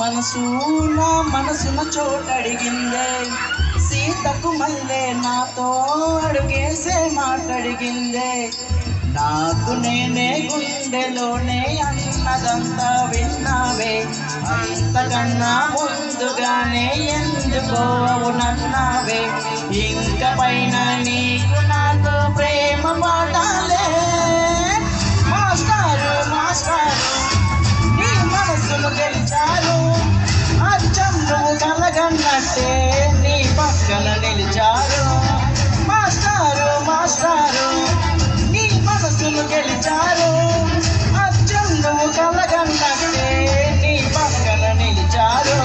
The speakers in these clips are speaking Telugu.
మనసు నా మనసున చోటడిగిందే, సీతకు మళ్ళీ నాతో అడుగేసే మాటడిగిందే. నాకు నేనే గుండెలోనే అన్నదంతా విన్నావే, అంతకన్నా ముందుగానే ఎందుకో అవునన్నావే. ఇంక పైన నీకు నాతో ప్రేమ పాఠాలే. మాస్టారు మాస్టారు నీ మనసును గెలిచారు, అచ్చం నువ్వు కలగన్నట్టే నీ పక్కన నిలిచారు. మాస్టారు మాస్టారు నీ మనసును గెలిచారు, అచ్చం నువ్వు కలగన్నట్టే నీ పక్కన నిలిచారు.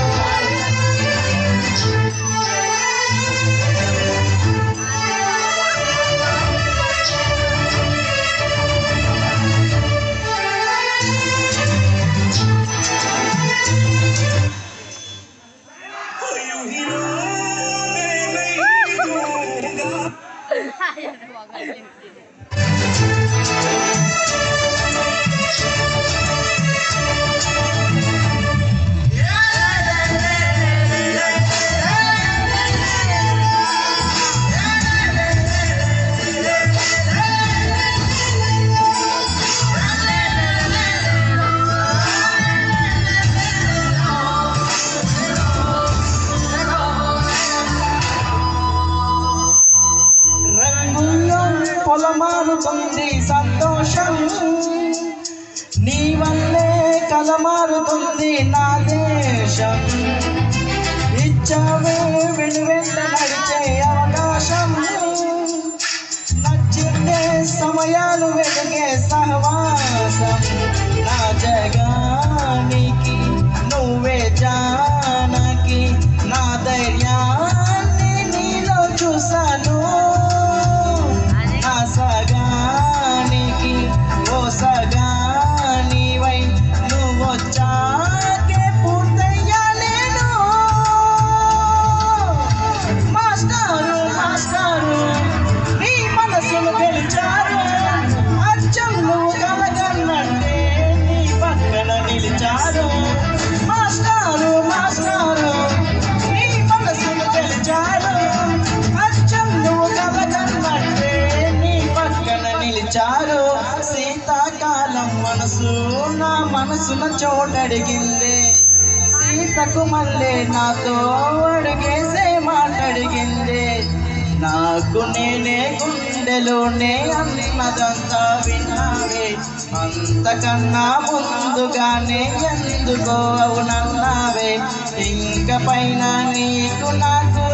పొలమారుతుంది సంతోషం, నీ వల్లే కలమారుతుంది నా దేశం. ఇచ్చావే వెనువెంట నడిచే అవకాశం, నచ్చిందే సమయాలు వెలిగే సహవాసం. నా జగానికి నువ్వే జానకి, నా ధైర్యాన్ని నీలో చూసాను. సగానికి ఓ సగానివై నువ్వొచ్చాకే పూర్తయ్యాలేను. మాస్టారు మాస్టారు నీ మనసును గెలిచారు, అచ్చం నువ్వు కలగన్నట్టే నీ పక్కన నిలిచారు. మాస్టారు మాస్టారు నీ మనసును గెలిచారు, అచ్చం నువ్వు కలగన్నట్టే నిలిచారు. శీతాకాలం మనసు నా మనసున చోటడిగిందే, సీతకు మళ్ళీ నాతో అడిగేసే మాటడిగిందే. నాకు నేనే గుండెలోనే అన్నదంతా విన్నావే, అంతకన్నా ముందుగానే ఎందుకో అవునన్నావే. ఇంక పైన నీకు నాకు